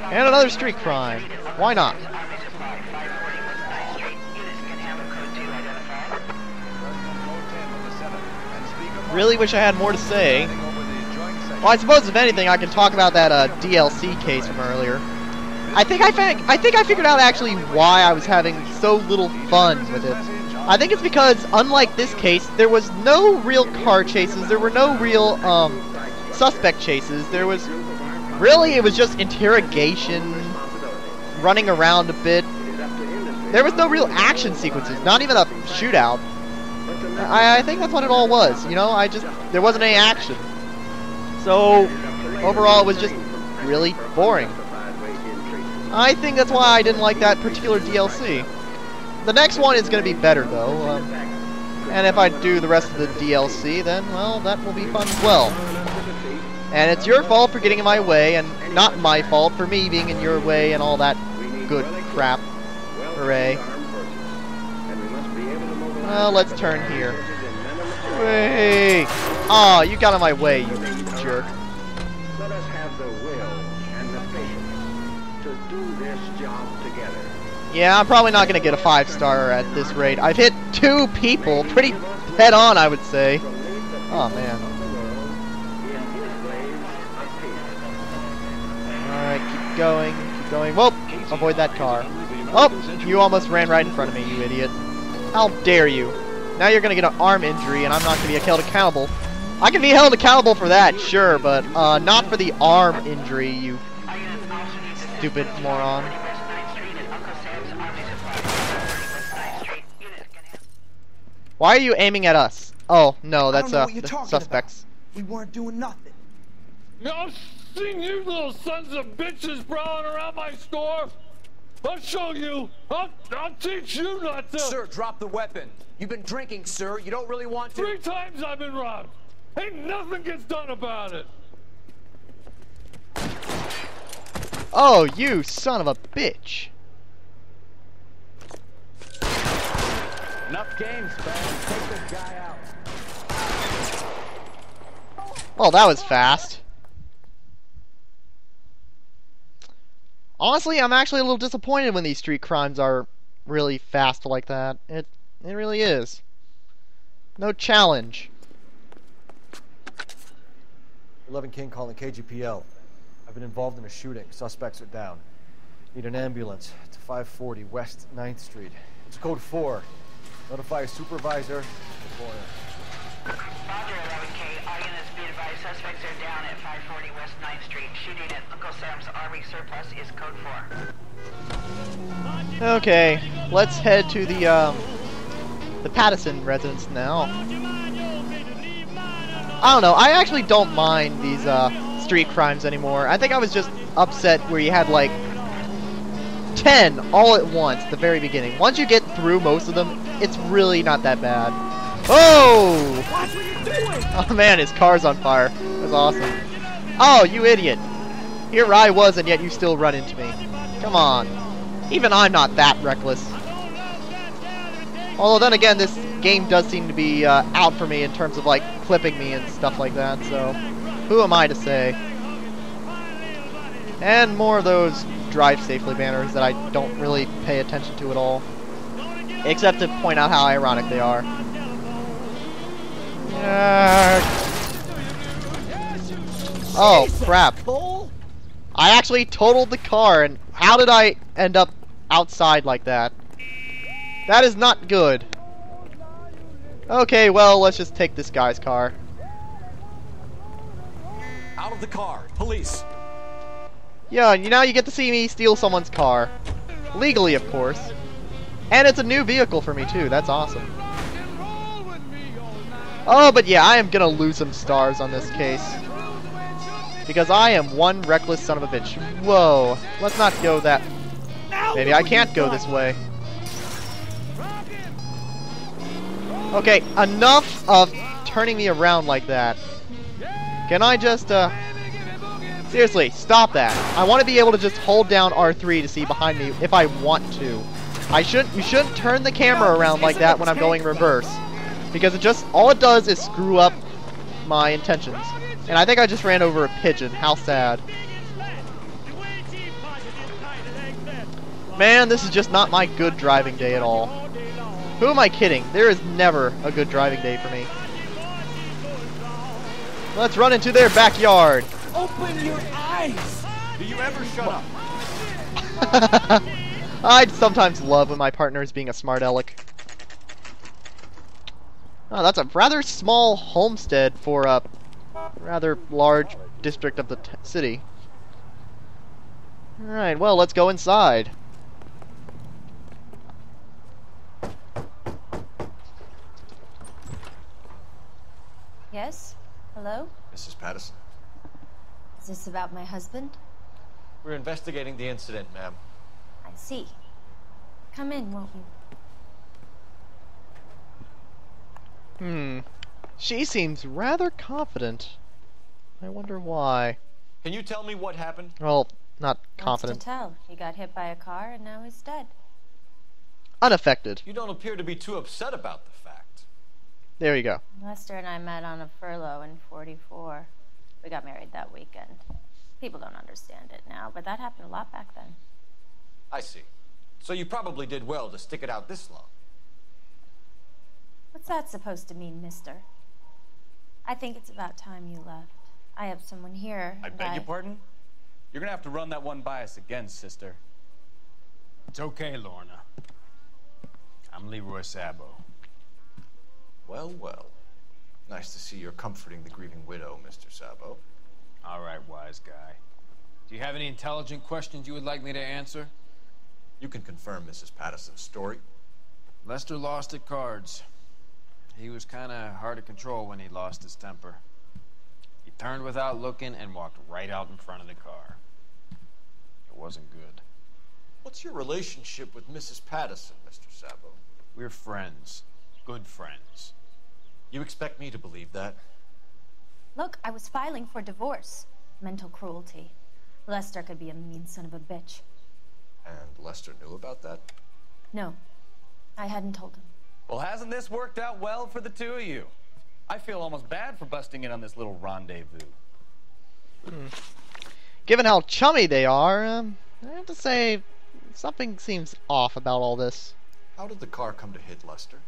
And another street crime. Why not? Really wish I had more to say. Well, I suppose if anything, I can talk about that DLC case from earlier. I think I figured out actually why I was having so little fun with it. I think it's because, unlike this case, there was no real car chases. There were no real suspect chases. There was really, it was just interrogation, running around a bit. There was no real action sequences, not even a shootout. I think that's what it all was, you know. There wasn't any action. So overall, it was just really boring. I think that's why I didn't like that particular DLC. The next one is going to be better, though. And if I do the rest of the DLC, then, well, that will be fun as well. And it's your fault for getting in my way, and not my fault for me being in your way and all that good crap. Hooray. Well, let's turn here. Wait! Aw, you got in my way, you jerk. Let us have the will and the patience to do this job together. Yeah, I'm probably not going to get a 5-star at this rate. I've hit 2 people pretty head on, I would say. Oh, man. Alright, keep going, keep going. Whoa! Avoid that car. Oh! You almost ran right in front of me, you idiot. How dare you? Now you're going to get an arm injury, and I'm not going to be held accountable. I can be held accountable for that, sure, but not for the arm injury, you stupid moron. Why are you aiming at us? Oh, no, that's the suspects. We weren't doing nothing. I've seen you little sons of bitches prowling around my store. I'll show you. I'll teach you not to. Sir, drop the weapon. You've been drinking, sir. You don't really want to. 3 times I've been robbed. Ain't nothing gets done about it. Oh, you son of a bitch. Enough games, man. Take this guy out. Well, that was fast. Honestly, I'm actually a little disappointed when these street crimes are really fast like that. It really is. No challenge. 11 King calling KGPL. I've been involved in a shooting. Suspects are down. Need an ambulance to 540 West 9th Street. It's code 4. Notify a supervisor. Roger, 11K. All units be advised. Suspects are down at 540 West 9th Street. Shooting at Uncle Sam's Army surplus is code 4. Okay, let's head to the Pattison residence now. I don't know, I actually don't mind these street crimes anymore. I think I was just upset where you had like 10 all at once at the very beginning. Once you get through most of them, it's really not that bad. Oh! Watch what you're doing! Oh man, his car's on fire. That's awesome. Oh, you idiot. Here I was and yet you still run into me. Come on. Even I'm not that reckless. Although then again, this game does seem to be out for me in terms of like clipping me and stuff like that, so who am I to say? And more of those drive safely banners that I don't really pay attention to at all. Except to point out how ironic they are. Oh, crap. I actually totaled the car, and how did I end up outside like that? That is not good. Okay, well, let's just take this guy's car. Out of the car. Police. Yeah, now you get to see me steal someone's car. Legally, of course. And it's a new vehicle for me, too. That's awesome. Oh, but yeah, I am gonna lose some stars on this case. Because I am one reckless son of a bitch. Whoa. Let's not go that... Maybe I can't go this way. Okay, enough of turning me around like that. Can I just, Seriously, stop that. I want to be able to just hold down R3 to see behind me if I want to. You shouldn't turn the camera around like that when I'm going reverse. Because all it does is screw up my intentions. And I think I just ran over a pigeon. How sad. Man, this is just not my good driving day at all. Who am I kidding? There is never a good driving day for me. Let's run into their backyard. Open your eyes! Do you ever shut up? I sometimes love when my partner is being a smart aleck. Oh, that's a rather small homestead for a rather large district of the city. Alright, well, let's go inside. Yes? Hello? Mrs. Patterson. Is this about my husband? We're investigating the incident, ma'am. I see. Come in, won't you? She seems rather confident. I wonder why. Can you tell me what happened? Well, not confident. What's to tell? He got hit by a car and now he's dead. Unaffected. You don't appear to be too upset about the fact. There you go. Lester and I met on a furlough in '44. We got married that weekend. People don't understand it now, but that happened a lot back then. I see. So you probably did well to stick it out this long. What's that supposed to mean, mister? I think it's about time you left. I have someone here. I and beg your pardon? You're gonna have to run that one by us again, sister. It's okay, Lorna. I'm Leroy Sabo. Well, well. Nice to see you're comforting the grieving widow, Mr. Sabo. All right, wise guy. Do you have any intelligent questions you would like me to answer? You can confirm Mrs. Patterson's story. Lester lost at cards. He was kind of hard to control when he lost his temper. He turned without looking and walked right out in front of the car. It wasn't good. What's your relationship with Mrs. Patterson, Mr. Sabo? We're friends. Good friends. You expect me to believe that? Look, I was filing for divorce. Mental cruelty. Lester could be a mean son of a bitch. And Lester knew about that? No, I hadn't told him. Well, hasn't this worked out well for the two of you? I feel almost bad for busting in on this little rendezvous. Given how chummy they are, I have to say, something seems off about all this. How did the car come to hit Lester?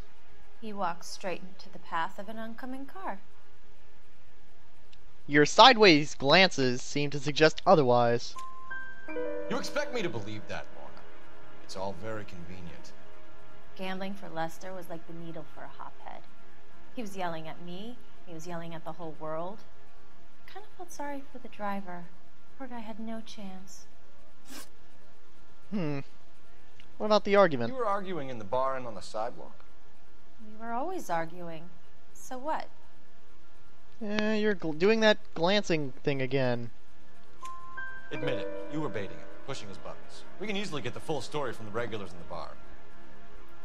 He walked straight into the path of an oncoming car. Your sideways glances seem to suggest otherwise. You expect me to believe that, Lorna? It's all very convenient. Gambling for Lester was like the needle for a hophead. He was yelling at me. He was yelling at the whole world. I kind of felt sorry for the driver. Poor guy had no chance. What about the argument? You were arguing in the bar and on the sidewalk? We were always arguing. So what? Yeah, you're doing that glancing thing again. Admit it. You were baiting him, pushing his buttons. We can easily get the full story from the regulars in the bar.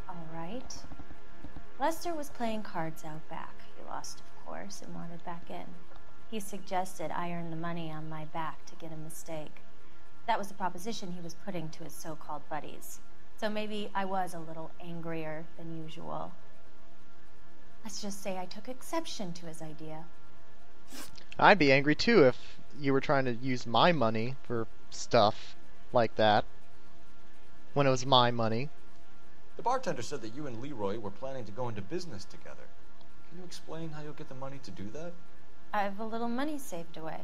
All right. Lester was playing cards out back. He lost, of course, and wanted back in. He suggested I earn the money on my back to get a mistake. That was the proposition he was putting to his so-called buddies. So maybe I was a little angrier than usual. Let's just say I took exception to his idea. I'd be angry too if you were trying to use my money for stuff like that. When it was my money. The bartender said that you and Leroy were planning to go into business together. Can you explain how you'll get the money to do that? I have a little money saved away.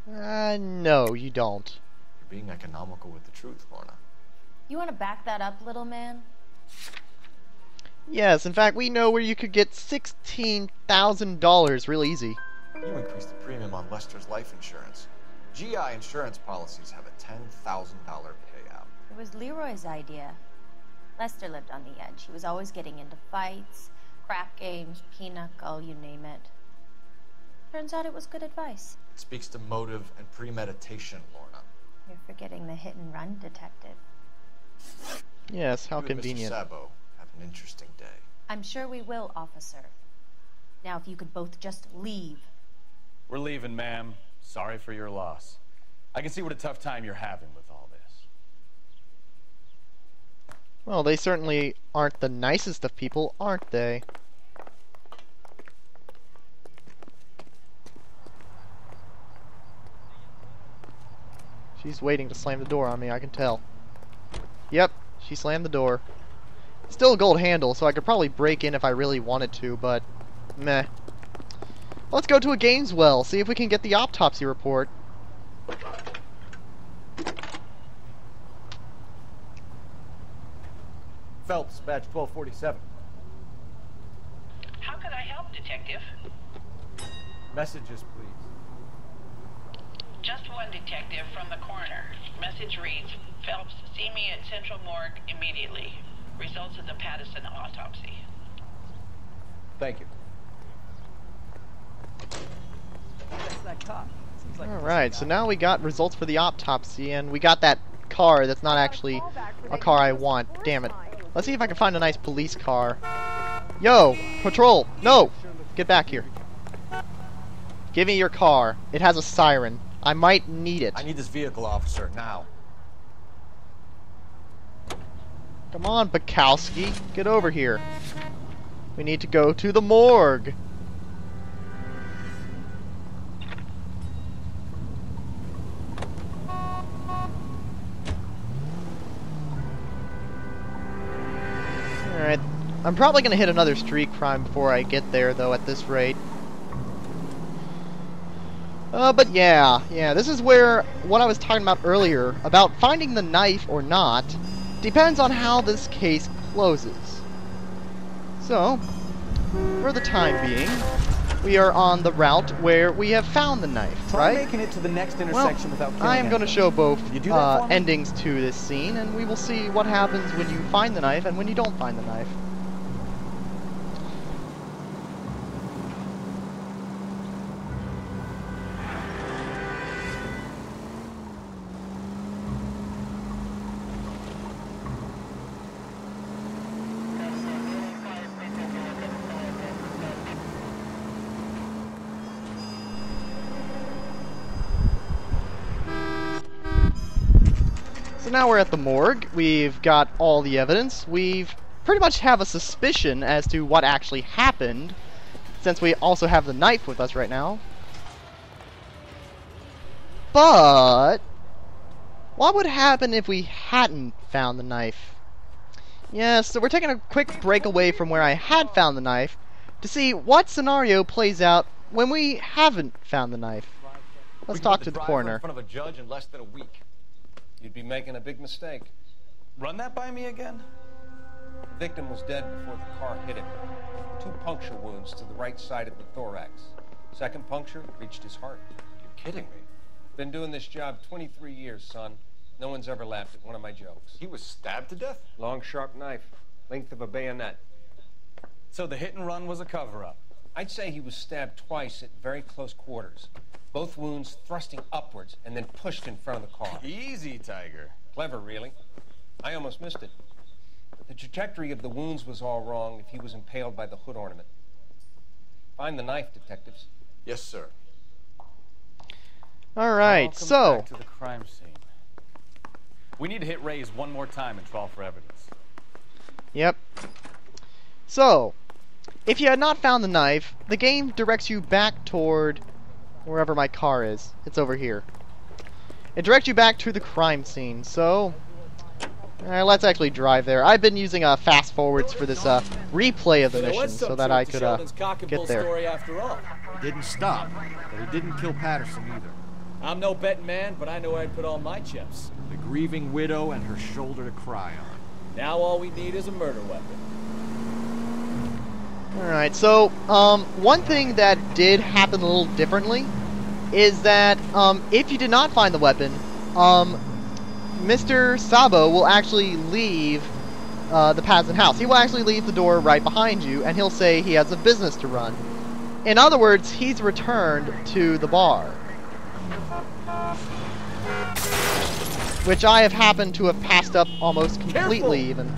No, you don't. You're being economical with the truth, Lorna. You want to back that up, little man? Yes, in fact, we know where you could get $16,000 real easy. You increased the premium on Lester's life insurance. GI insurance policies have a $10,000 payout. It was Leroy's idea. Lester lived on the edge. He was always getting into fights, crap games, pinochle, you name it. Turns out it was good advice. It speaks to motive and premeditation, Lorna. You're forgetting the hit-and-run detective. Yes, how You convenient. and Mr. Sabo have an interesting day. I'm sure we will, officer. Now, if you could both just leave. We're leaving, ma'am. Sorry for your loss. I can see what a tough time you're having with all this. Well, they certainly aren't the nicest of people, aren't they? She's waiting to slam the door on me, I can tell. Yep, she slammed the door. Still a gold handle, so I could probably break in if I really wanted to, but meh. Let's go to a games well, see if we can get the autopsy report. Phelps, badge 1247. How can I help, Detective? Messages, please. Just one detective from the coroner. Message reads, Phelps, see me at Central Morgue immediately. Results of the Patterson autopsy. Thank you. Alright, so now we got results for the autopsy, and we got that car that's not actually a car I want. Damn it. Let's see if I can find a nice police car. Yo, patrol! No! Get back here. Give me your car. It has a siren. I might need it. I need this vehicle, officer, now. Come on, Bukowski. Get over here. We need to go to the morgue. Alright. I'm probably going to hit another street crime before I get there, though, at this rate. But yeah, this is where what I was talking about earlier, about finding the knife or not, depends on how this case closes. So, for the time being, we are on the route where we have found the knife, Try right? making it to the next intersection without killing I am going to show both You do that for me? endings to this scene, and we will see what happens when you find the knife and when you don't find the knife. So now we're at the morgue. We've got all the evidence. We've pretty much have a suspicion as to what actually happened, since we also have the knife with us right now. But what would happen if we hadn't found the knife? Yes, so we're taking a quick break away from where I had found the knife to see what scenario plays out when we haven't found the knife. Let's talk to the coroner. In front of a judge in less than a week. You'd be making a big mistake. Run that by me again? The victim was dead before the car hit him. 2 puncture wounds to the right side of the thorax. Second puncture reached his heart. You're kidding me. Been doing this job 23 years, son. No one's ever laughed at one of my jokes. He was stabbed to death? Long, sharp knife. Length of a bayonet. So the hit and run was a cover-up. I'd say he was stabbed twice at very close quarters. Both wounds thrusting upwards and then pushed in front of the car. Easy, Tiger. Clever, really. I almost missed it. But the trajectory of the wounds was all wrong if he was impaled by the hood ornament. Find the knife, detectives. Yes, sir. Alright, so Back to the crime scene. We need to hit Ray's one more time and trial for evidence. yep. So, if you had not found the knife, the game directs you back toward wherever my car is. It's over here. It directs you back to the crime scene, so let's actually drive there. I've been using fast forwards for this replay of the mission so that I could get there. Story after all. He didn't stop, but he didn't kill Patterson either. I'm no betting man, but I know where I'd put all my chips. The grieving widow and her shoulder to cry on. Now all we need is a murder weapon. Alright, so, one thing that did happen a little differently is that, if you did not find the weapon, Mr. Sabo will actually leave, the Patterson house. He will actually leave the door right behind you, and he'll say he has a business to run. In other words, he's returned to the bar. Which I have happened to have passed up almost completely, even.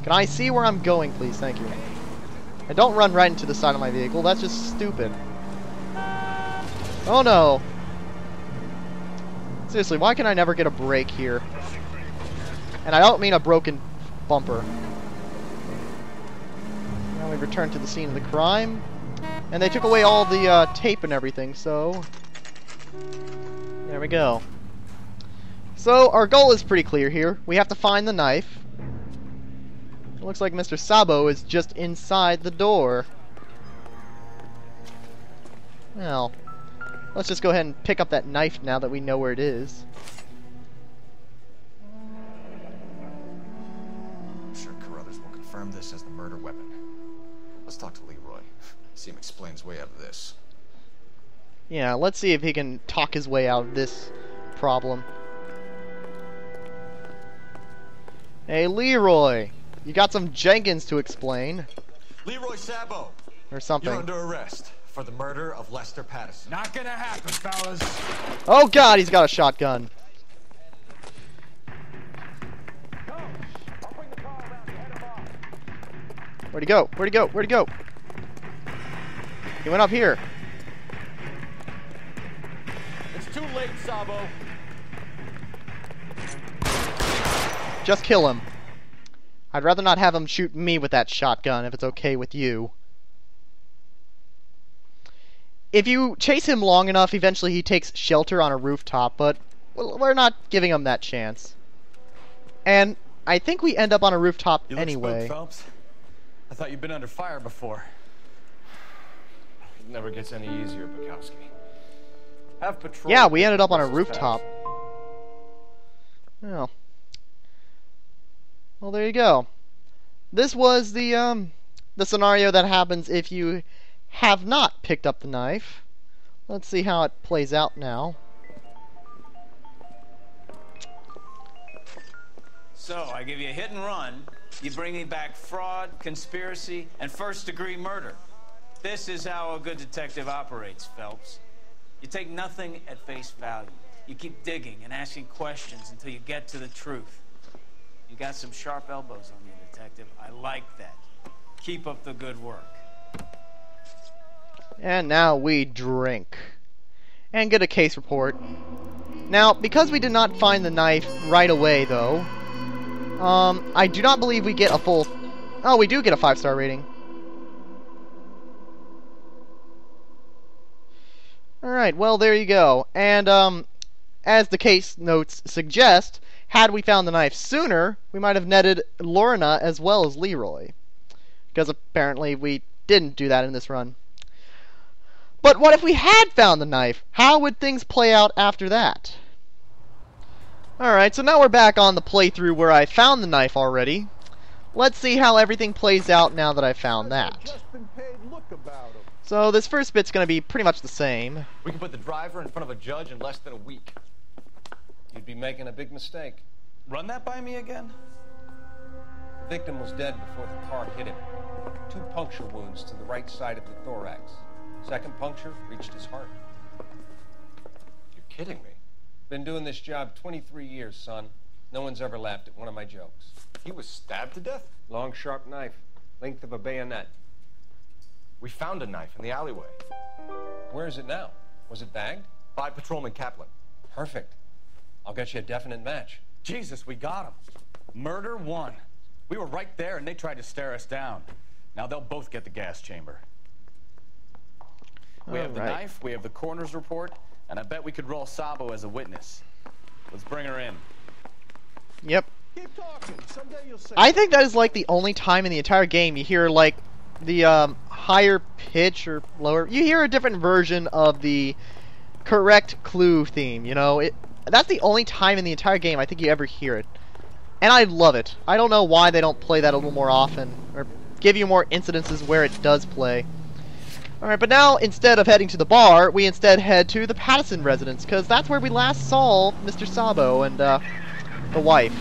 Can I see where I'm going, please? Thank you. And don't run right into the side of my vehicle. That's just stupid. Oh no. Seriously, why can I never get a break here? And I don't mean a broken bumper. Now we return to the scene of the crime. And they took away all the tape and everything, so there we go. So, our goal is pretty clear here. We have to find the knife. It looks like Mr. Sabo is just inside the door. Well, let's just go ahead and pick up that knife now that we know where it is. I'm sure Carruthers will confirm this as the murder weapon. Let's talk to Leroy. See him explain his way out of this. Yeah, let's see if he can talk his way out of this problem. Hey, Leroy, you got some Jenkins to explain. Leroy Sabo! Or something. You're under arrest for the murder of Lester Patterson. Not gonna happen, fellas. Oh god, he's got a shotgun. Where'd he go? Where'd he go? Where'd he go? He went up here. It's too late, Sabo. Just kill him. I'd rather not have him shoot me with that shotgun if it's okay with you. If you chase him long enough, eventually he takes shelter on a rooftop, but we're not giving him that chance. And I think we end up on a rooftop anyway. You look spooked, Phelps. I thought you'd been under fire before. It never gets any easier, Bukowski. Have patrol. Yeah, we ended up on a rooftop. Oh. Well, there you go. This was the scenario that happens if you have not picked up the knife. Let's see how it plays out now. So, I give you a hit and run. You bring me back fraud, conspiracy, and first-degree murder. This is how a good detective operates, Phelps. You take nothing at face value. You keep digging and asking questions until you get to the truth. You got some sharp elbows on you, detective. I like that. Keep up the good work. And now we drink. And get a case report. Now, because we did not find the knife right away, though, I do not believe we get a full... Oh, we do get a 5-star rating. Alright, well, there you go. And, as the case notes suggest, had we found the knife sooner, we might have netted Lorna as well as Leroy. Because apparently we didn't do that in this run. But what if we had found the knife? How would things play out after that? Alright, so now we're back on the playthrough where I found the knife already. Let's see how everything plays out now that I found that. So this first bit's going to be pretty much the same. We can put the driver in front of a judge in less than a week. You'd be making a big mistake. Run that by me again? The victim was dead before the car hit him. 2 puncture wounds to the right side of the thorax. Second puncture reached his heart. You're kidding me. Been doing this job 23 years, son. No one's ever laughed at one of my jokes. He was stabbed to death? Long, sharp knife. Length of a bayonet. We found a knife in the alleyway. Where is it now? Was it bagged? By Patrolman Kaplan. Perfect. I'll get you a definite match. Jesus, we got him. Murder 1. We were right there and they tried to stare us down. Now they'll both get the gas chamber. We have the knife, we have the coroner's report, and I bet we could roll Sabo as a witness. Let's bring her in. Yep. I think that is like the only time in the entire game you hear like the higher pitch or lower. You hear a different version of the correct clue theme, you know? That's the only time in the entire game I think you ever hear it. And I love it. I don't know why they don't play that a little more often, or give you more incidences where it does play. Alright, but now, instead of heading to the bar, we instead head to the Patterson residence, because that's where we last saw Mr. Sabo and, the wife.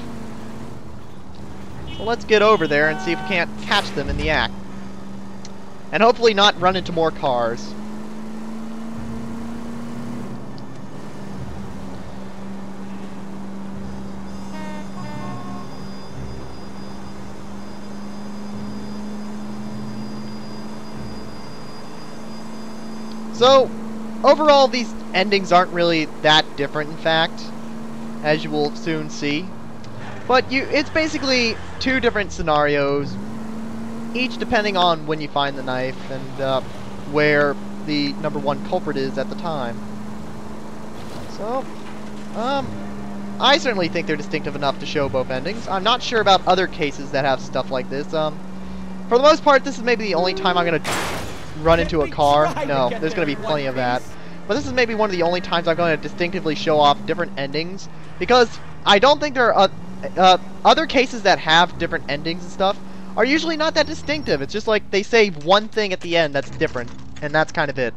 So let's get over there and see if we can't catch them in the act. And hopefully not run into more cars. So, overall, these endings aren't really that different, in fact, as you will soon see. But it's basically 2 different scenarios, each depending on when you find the knife and where the number 1 culprit is at the time. So, I certainly think they're distinctive enough to show both endings. I'm not sure about other cases that have stuff like this. For the most part, this is maybe the only time I'm going to run into a car. No, there's going to be plenty of that. But this is maybe one of the only times I'm going to distinctively show off different endings, because I don't think there are other cases that have different endings and stuff are usually not that distinctive. It's just like they say one thing at the end that's different, and that's kind of it.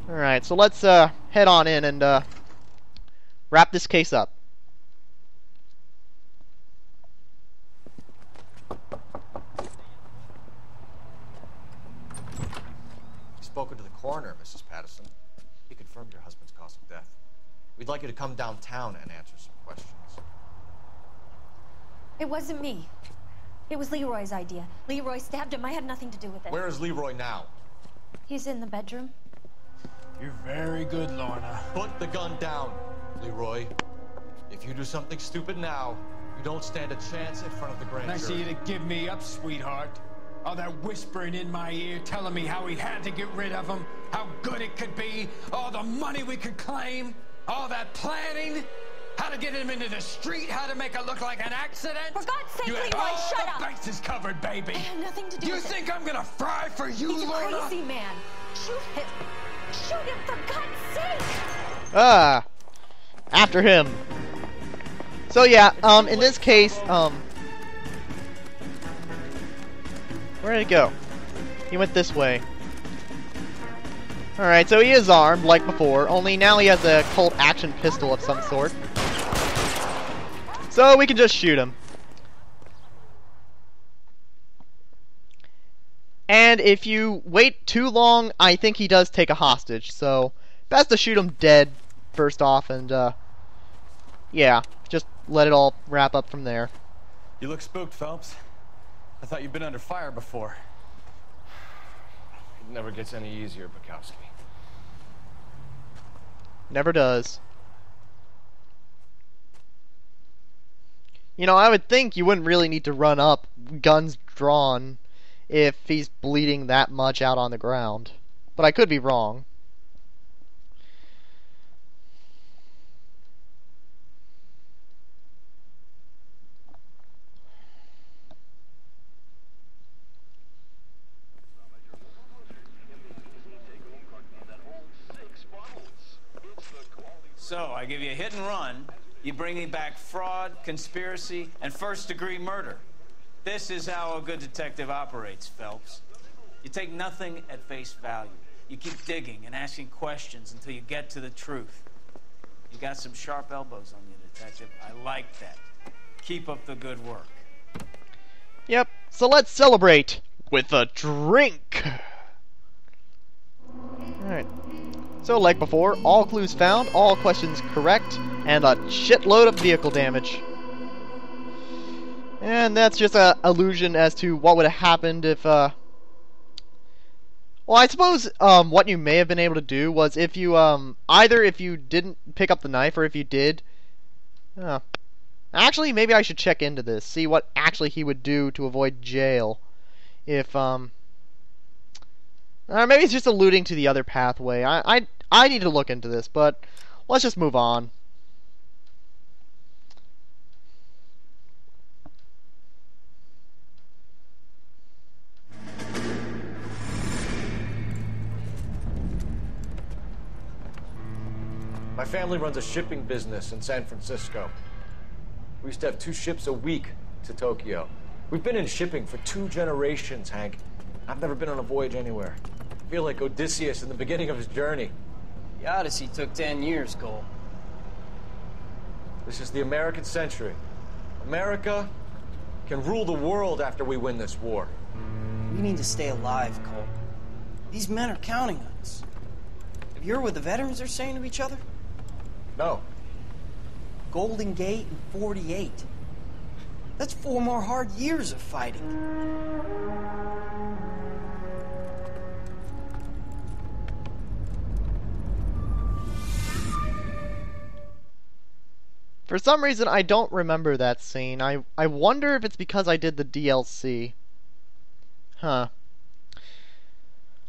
Alright, so let's head on in and wrap this case up. You've spoken to the coroner, Mrs. Patterson. He confirmed your husband's cause of death. We'd like you to come downtown and answer some questions. It wasn't me. It was Leroy's idea. Leroy stabbed him. I had nothing to do with it. Where is Leroy now? He's in the bedroom. You're very good, Lorna. Put the gun down, Leroy. If you do something stupid now, you don't stand a chance in front of the grand jury. Nice of you to give me up, sweetheart. All that whispering in my ear, telling me how we had to get rid of him, how good it could be, all the money we could claim, all that planning, how to get him into the street, how to make it look like an accident. For God's sake, you had Leroy, all shut the up! bases covered, baby. I had nothing to do with it. You think I'm gonna fry for you, He's Lorna? a crazy man. Shoot him. Shoot him, for God's sake! After him. So yeah, in this case, where did he go? He went this way. Alright, so he is armed, like before, only now he has a Colt action pistol of some sort. So we can just shoot him. And if you wait too long, I think he does take a hostage, so best to shoot him dead first off, and yeah, just let it all wrap up from there. You look spooked, Phelps. I thought you'd been under fire before. It never gets any easier, Bukowski. Never does. You know, I would think you wouldn't really need to run up, guns drawn, if he's bleeding that much out on the ground. But I could be wrong. So, I give you a hit and run, you bring me back fraud, conspiracy, and first-degree murder. This is how a good detective operates, Phelps. You take nothing at face value. You keep digging and asking questions until you get to the truth. You got some sharp elbows on you, detective. I like that. Keep up the good work. Yep, so let's celebrate with a drink. Alright. So, like before, all clues found, all questions correct, and a shitload of vehicle damage. And that's just an allusion as to what would have happened if, well, I suppose, what you may have been able to do was if you, either if you didn't pick up the knife, or if you did, actually, maybe I should check into this, see what actually he would do to avoid jail. If, or maybe it's just alluding to the other pathway. I need to look into this, but let's just move on. My family runs a shipping business in San Francisco. We used to have 2 ships a week to Tokyo. We've been in shipping for 2 generations, Hank. I've never been on a voyage anywhere. I feel like Odysseus in the beginning of his journey. The Odyssey took 10 years, Cole. This is the American century. America can rule the world after we win this war. We need to stay alive, Cole. These men are counting on us. Have you heard what the veterans are saying to each other? No. Golden Gate and 48. That's 4 more hard years of fighting. For some reason, I don't remember that scene. I wonder if it's because I did the DLC. Huh.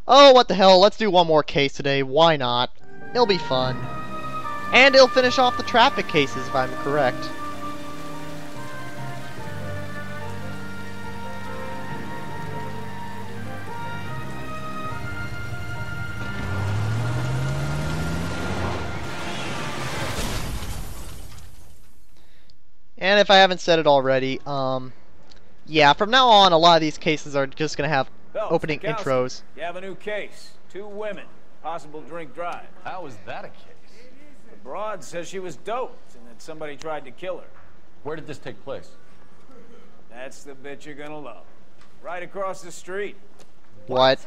Oh, what the hell. Let's do one more case today. Why not? It'll be fun. And it'll finish off the traffic cases, if I'm correct. And if I haven't said it already, yeah, from now on, a lot of these cases are just going to have opening intros. You have a new case. 2 women. Possible drink drive. How is that a case? The broad says she was doped and that somebody tried to kill her. Where did this take place? That's the bit you're gonna love. Right across the street. What?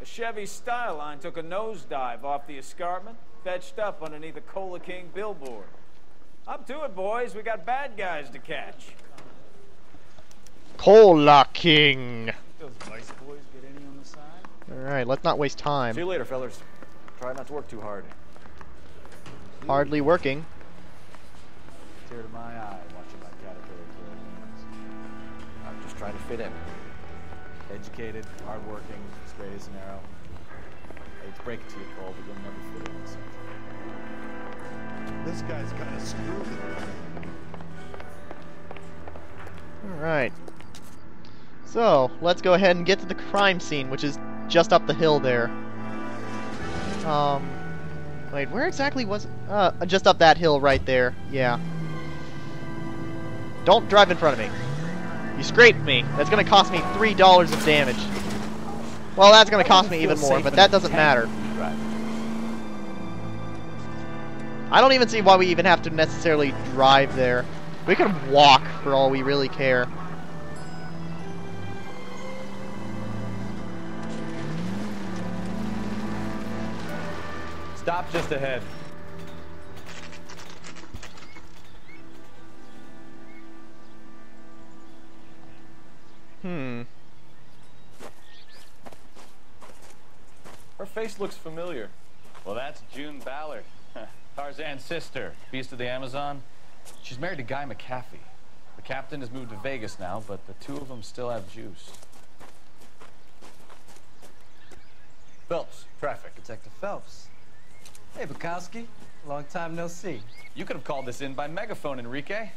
A Chevy Styline took a nosedive off the escarpment, fetched up underneath a Cola King billboard. Up to it, boys. We got bad guys to catch. Cola King. Those vice boys get any on the side? Alright, let's not waste time. See you later, fellas. Try not to work too hard. Hardly working. Tear to my eye watching my caterpillar kill. I'm just trying to fit in. Educated, hardworking, straight as an arrow. I hate to break it to you, Cole, but you'll never fit in this country. This guy's kind of screwed. Alright. So, let's go ahead and get to the crime scene, which is just up the hill there. Wait, where exactly was it? Just up that hill right there. Yeah. Don't drive in front of me. You scraped me. That's gonna cost me $3 of damage. Well, that's gonna cost me even more, but that doesn't matter. I don't even see why we even have to necessarily drive there. We can walk for all we really care. Stop just ahead. Her face looks familiar. Well, that's June Ballard, Tarzan's sister, beast of the Amazon. She's married to Guy McAfee. The captain has moved to Vegas now, but the 2 of them still have juice. Phelps, traffic. Detective Phelps. Hey, Bukowski. Long time no see. You could have called this in by megaphone, Enrique.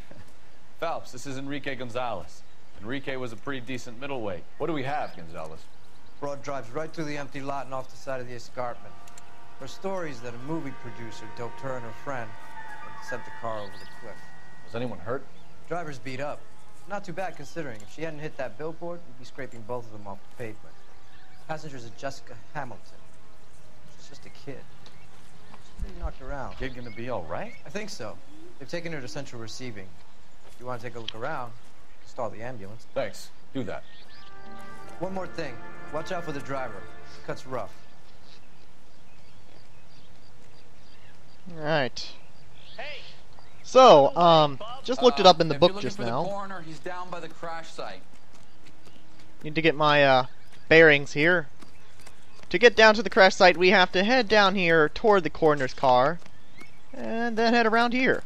Phelps, this is Enrique Gonzalez. Enrique was a pretty decent middleweight. What do we have, Gonzalez? Broad drives right through the empty lot and off the side of the escarpment. Her story is that a movie producer doped her and her friend and sent the car over the cliff. Was anyone hurt? Driver's beat up. Not too bad considering. If she hadn't hit that billboard, we'd be scraping both of them off the pavement. Passenger's a Jessica Hamilton. She's just a kid. She's pretty knocked around. Kid gonna be all right? I think so. They've taken her to central receiving. If you want to take a look around, stall the ambulance. Thanks. Do that. One more thing. Watch out for the driver. He cuts rough. Alright. So, just looked it up in the book just now. Coroner, he's down by the crash site. Need to get my bearings here. To get down to the crash site, we have to head down here toward the coroner's car, and then head around here.